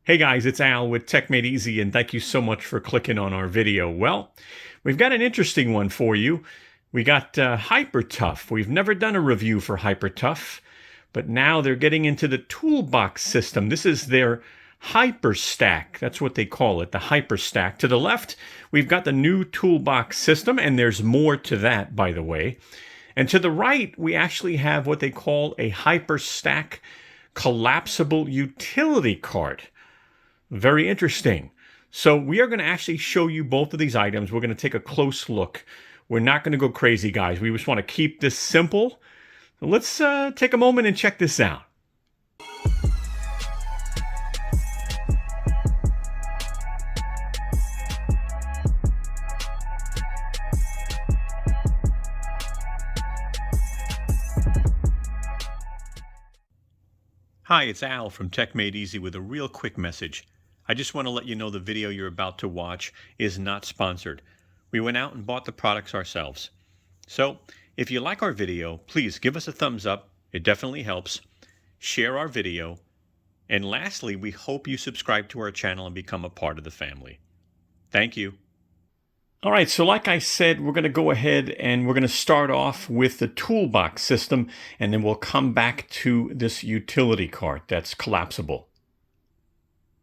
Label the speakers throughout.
Speaker 1: Hey guys, it's Al with techmadeezy, and thank you so much for clicking on our video. Well, we've got an interesting one for you. We got Hyper Tough. We've never done a review for Hyper Tough, but now they're getting into the Toolbox system. This is their Hyper Stack. That's what they call it, the Hyper Stack. To the left, we've got the new Toolbox system, and there's more to that, by the way. And to the right, we actually have what they call a Hyper Stack collapsible utility cart. Very interesting. So we are going to actually show you both of these items. We're going to take a close look. We're not going to go crazy, guys. We just want to keep this simple. So let's take a moment and check this out. Hi, it's Al from techmadeezy with a real quick message. I just want to let you know the video you're about to watch is not sponsored. We went out and bought the products ourselves. So, if you like our video, please give us a thumbs up. It definitely helps. Share our video. And lastly, we hope you subscribe to our channel and become a part of the family. Thank you. All right, so like I said, we're going to go ahead and we're going to start off with the Toolbox system, and then we'll come back to this utility cart that's collapsible.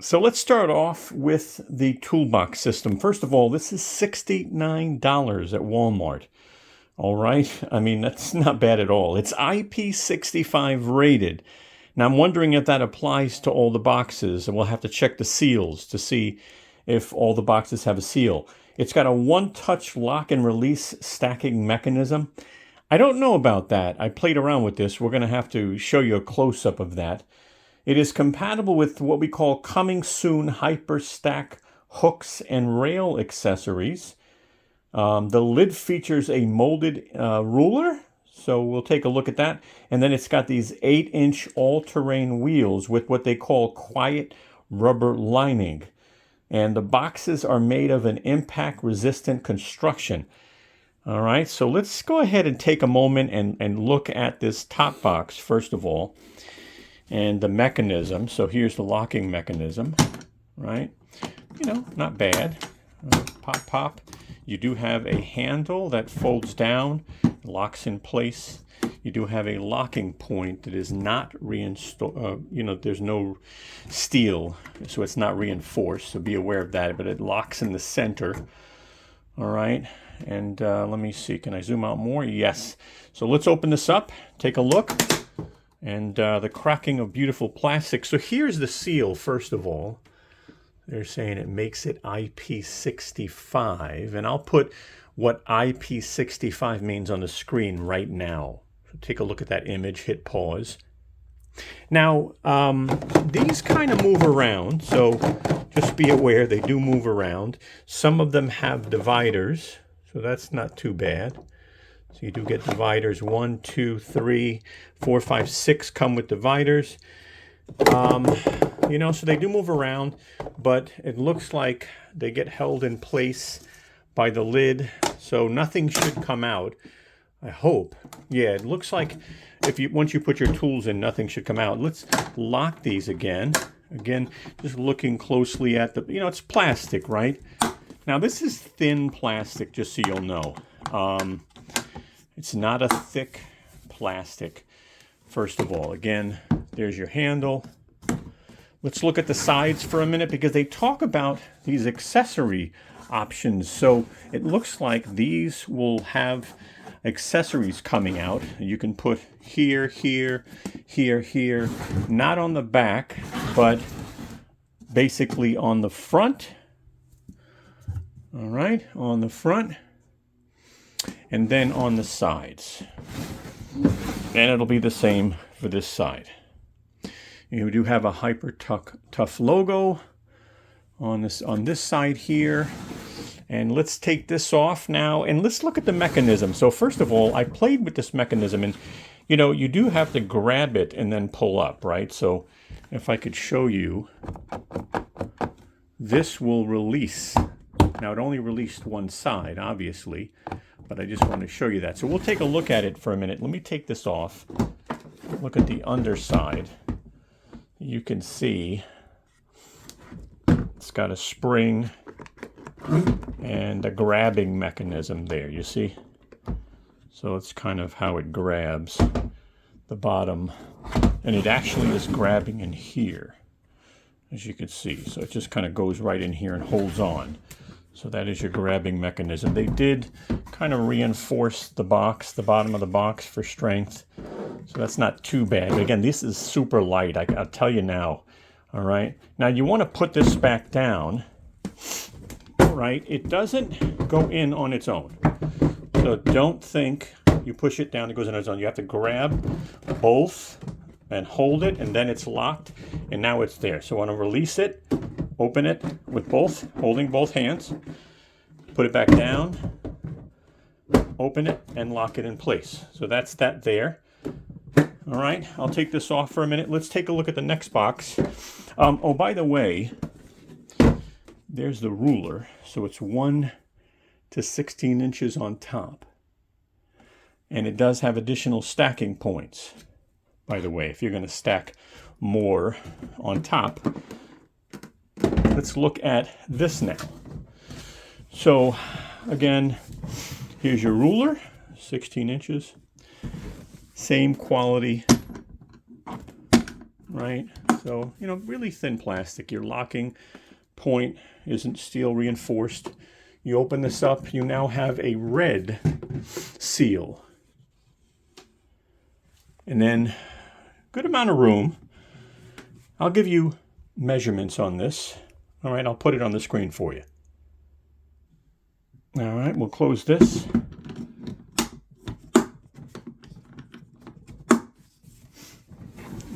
Speaker 1: So let's start off with the Toolbox system. First of all, this is $69 at Walmart. All right, I mean, that's not bad at all. It's IP65 rated. Now, I'm wondering if that applies to all the boxes, and we'll have to check the seals to see if all the boxes have a seal. It's got a one-touch lock and release stacking mechanism. I don't know about that. I played around with this. We're going to have to show you a close-up of that. It is compatible with what we call coming soon Hyper Stack hooks and rail accessories. The lid features a molded ruler, so we'll take a look at that. And then it's got these 8-inch all-terrain wheels with what they call quiet rubber lining. And the boxes are made of an impact-resistant construction. All right, so let's go ahead and take a moment and look at this top box, first of all, and the mechanism. So here's the locking mechanism, right? You know, not bad. Pop, pop. You do have a handle that folds down, locks in place. You do have a locking point that is not reinstalled. There's no steel, so it's not reinforced. So be aware of that. But it locks in the center. All right. And let me see. Can I zoom out more? Yes. So let's open this up. Take a look. And the cracking of beautiful plastic. So here's the seal, first of all. They're saying it makes it IP65. And I'll put what IP65 means on the screen right now. So take a look at that image. Hit pause. Now, these kind of move around. So just be aware they do move around. Some of them have dividers. So that's not too bad. So you do get dividers. 1, 2, 3, 4, 5, 6 come with dividers. So they do move around, but it looks like they get held in place by the lid. So nothing should come out, I hope. Yeah, it looks like once you put your tools in, nothing should come out. Let's lock these again. Again, just looking closely at the, it's plastic, right? Now this is thin plastic, just so you'll know. It's not a thick plastic, first of all. Again, there's your handle. Let's look at the sides for a minute because they talk about these accessory options. So it looks like these will have accessories coming out. You can put here, here, here, here. Not on the back, but basically on the front. All right, on the front. And then on the sides. And it'll be the same for this side. You do have a Hyper Tough logo on this side here. And let's take this off now and let's look at the mechanism. So first of all, I played with this mechanism, and you do have to grab it and then pull up, right? So if I could show you, this will release. Now it only released one side, obviously, but I just want to show you that. So we'll take a look at it for a minute. Let me take this off. Look at the underside. You can see It's got a spring and a grabbing mechanism there, you see? So it's kind of how it grabs the bottom. And it actually is grabbing in here, as you can see. So it just kind of goes right in here and holds on. So that is your grabbing mechanism. They did kind of reinforce the box, the bottom of the box for strength. So that's not too bad. But again, this is super light, I'll tell you now. All right. Now you want to put this back down. All right. It doesn't go in on its own. So don't think you push it down, it goes in on its own. You have to grab both and hold it, and then it's locked, and now it's there. So I want to release it, open it with both, holding both hands, put it back down, open it, and lock it in place. So that's that there. All right, I'll take this off for a minute. Let's take a look at the next box. Oh, by the way, there's the ruler. So it's 1 to 16 inches on top. And it does have additional stacking points, by the way, if you're going to stack more on top. Let's look at this now. So, again, here's your ruler, 16 inches. Same quality, right? So, you know, really thin plastic. Your locking point isn't steel reinforced. You open this up, you now have a red seal. And then, good amount of room. I'll give you measurements on this. All right, I'll put it on the screen for you. All right, we'll close this.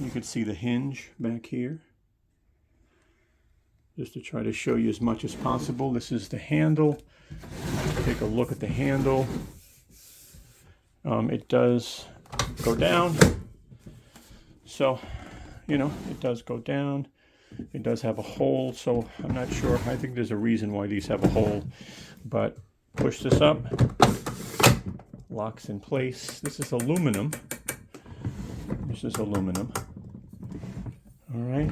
Speaker 1: You can see the hinge back here. Just to try to show you as much as possible. This is the handle. Take a look at the handle. It does go down. So, you know, it does go down. It does have a hole, so I'm not sure. I think there's a reason why these have a hole. But push this up. Locks in place. This is aluminum. This is aluminum. All right.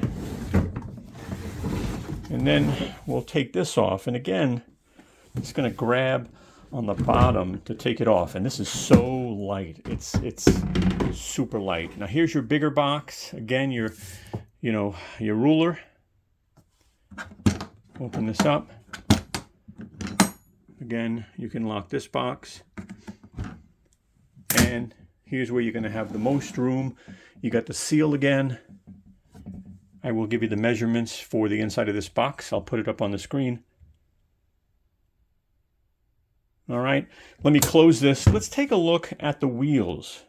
Speaker 1: And then we'll take this off. And again, it's going to grab on the bottom to take it off. And this is so light. It's super light. Now here's your bigger box. Again, your ruler. Open this up. Again, you can lock this box. And here's where you're going to have the most room. You got the seal again. I will give you the measurements for the inside of this box. I'll put it up on the screen. All right, let me close this. Let's take a look at the wheels.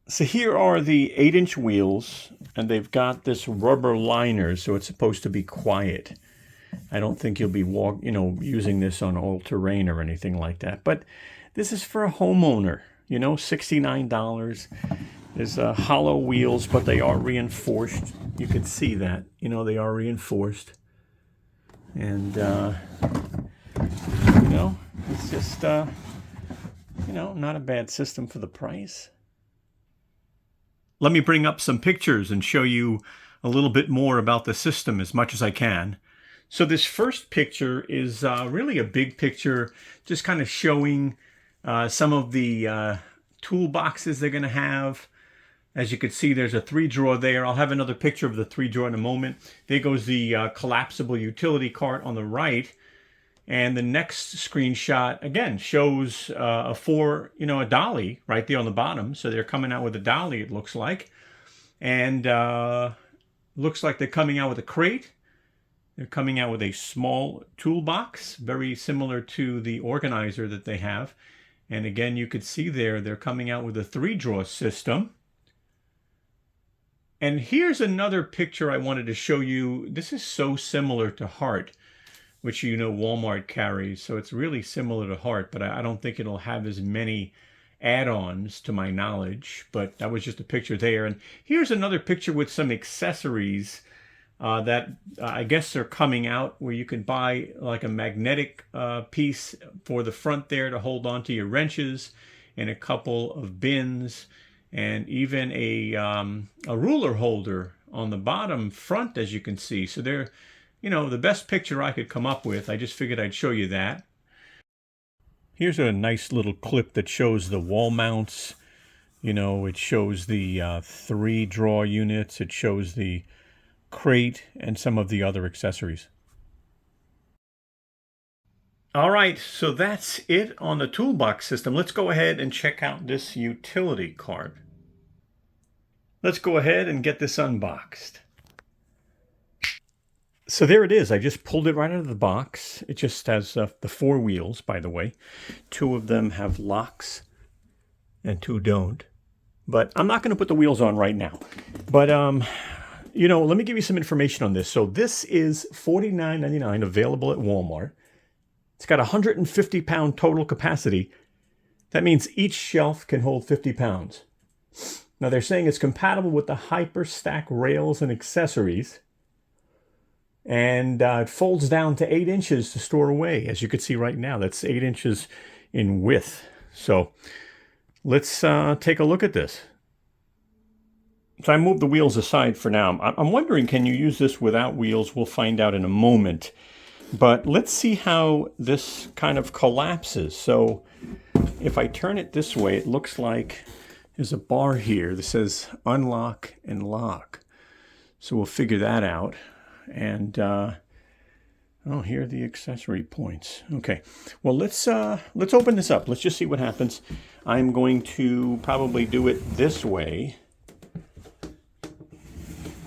Speaker 1: So here are the 8-inch wheels, and they've got this rubber liner, so it's supposed to be quiet. I don't think you'll be using this on all terrain or anything like that. But this is for a homeowner, $69. There's hollow wheels, but they are reinforced. You can see that, they are reinforced. And, it's just, not a bad system for the price. Let me bring up some pictures and show you a little bit more about the system as much as I can. So this first picture is really a big picture, just kind of showing some of the toolboxes they're going to have. As you can see, there's a 3-drawer there. I'll have another picture of the 3-drawer in a moment. There goes the collapsible utility cart on the right. And the next screenshot, again, shows a dolly right there on the bottom. So they're coming out with a dolly, it looks like. And looks like they're coming out with a crate. They're coming out with a small toolbox, very similar to the organizer that they have. And again, you could see there, they're coming out with a 3-drawer system. And here's another picture I wanted to show you. This is so similar to Heart, which Walmart carries. So it's really similar to Heart, but I don't think it'll have as many add-ons to my knowledge. But that was just a picture there. And here's another picture with some accessories that I guess are coming out, where you can buy like a magnetic piece for the front there to hold on to your wrenches, and a couple of bins, and even a ruler holder on the bottom front, as you can see. So they're the best picture I could come up with. I just figured I'd show you that. Here's a nice little clip that shows the wall mounts. It shows the 3 drawer units. It shows the crate and some of the other accessories. All right, so that's it on the Toolbox system. Let's go ahead and check out this utility cart. Let's go ahead and get this unboxed. So there it is. I just pulled it right out of the box. It just has the 4 wheels, by the way. 2 of them have locks and 2 don't. But I'm not going to put the wheels on right now. But, let me give you some information on this. So this is $49.99, available at Walmart. It's got 150-pound total capacity. That means each shelf can hold 50 pounds. Now they're saying it's compatible with the HyperStack rails and accessories. And it folds down to 8 inches to store away. As you can see right now, that's 8 inches in width. So let's take a look at this. So I moved the wheels aside for now. I'm wondering, can you use this without wheels? We'll find out in a moment. But let's see how this kind of collapses. So if I turn it this way, it looks like there's a bar here that says unlock and lock. So we'll figure that out. And, here are the accessory points. Okay, well, let's open this up. Let's just see what happens. I'm going to probably do it this way.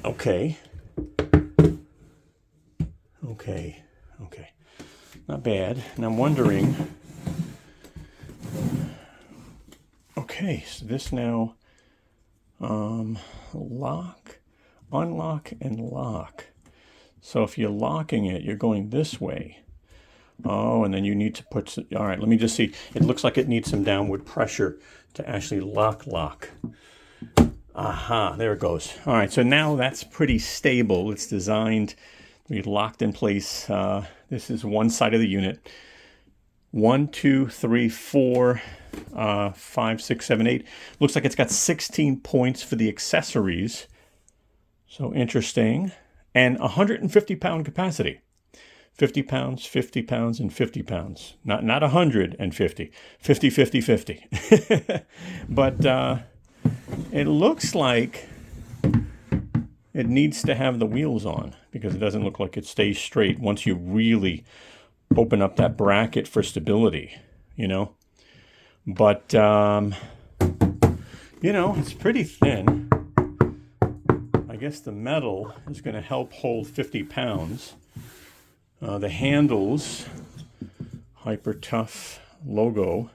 Speaker 1: Okay. Not bad. And I'm wondering, okay, so this now, lock, unlock, and lock. So if you're locking it, you're going this way. Oh, and then you need to put, all right, let me just see. It looks like it needs some downward pressure to actually lock. Aha, there it goes. All right, so now that's pretty stable. It's designed to be locked in place. This is one side of the unit. 1, 2, 3, 4, 5, 6, 7, 8. Looks like it's got 16 points for the accessories. So interesting. And 150-pound capacity. 50 pounds, 50 pounds, and 50 pounds. Not 150. 50, 50, 50. But it looks like it needs to have the wheels on because it doesn't look like it stays straight once you really open up that bracket for stability, But, it's pretty thin. I guess the metal is going to help hold 50 pounds. The handles, Hyper Tough logo.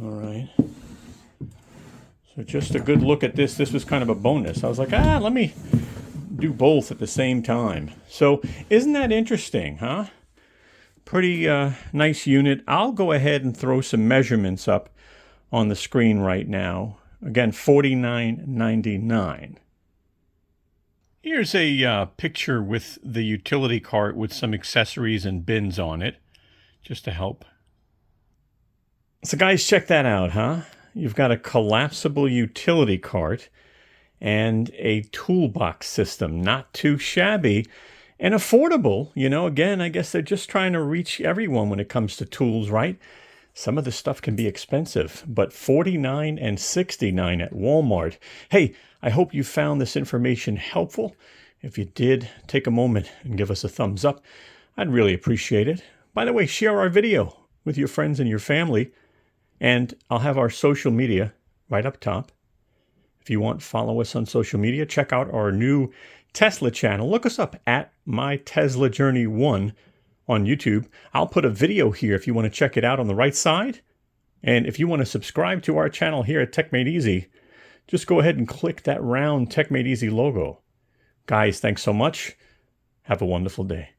Speaker 1: All right. So just a good look at this. This was kind of a bonus. I was like, let me do both at the same time. So isn't that interesting, huh? Pretty nice unit. I'll go ahead and throw some measurements up on the screen right now. Again, $49.99. Here's a picture with the utility cart with some accessories and bins on it, just to help. So guys, check that out, huh? You've got a collapsible utility cart and a toolbox system. Not too shabby and affordable. Again, I guess they're just trying to reach everyone when it comes to tools, right? Some of the stuff can be expensive, but $49 and $69 at Walmart. Hey, I hope you found this information helpful. If you did, take a moment and give us a thumbs up. I'd really appreciate it. By the way, share our video with your friends and your family. And I'll have our social media right up top. If you want, follow us on social media. Check out our new Tesla channel. Look us up at My Tesla Journey 1 on YouTube. I'll put a video here if you want to check it out on the right side. And if you want to subscribe to our channel here at techmadeezy, just go ahead and click that round techmadeezy logo. Guys, thanks so much. Have a wonderful day.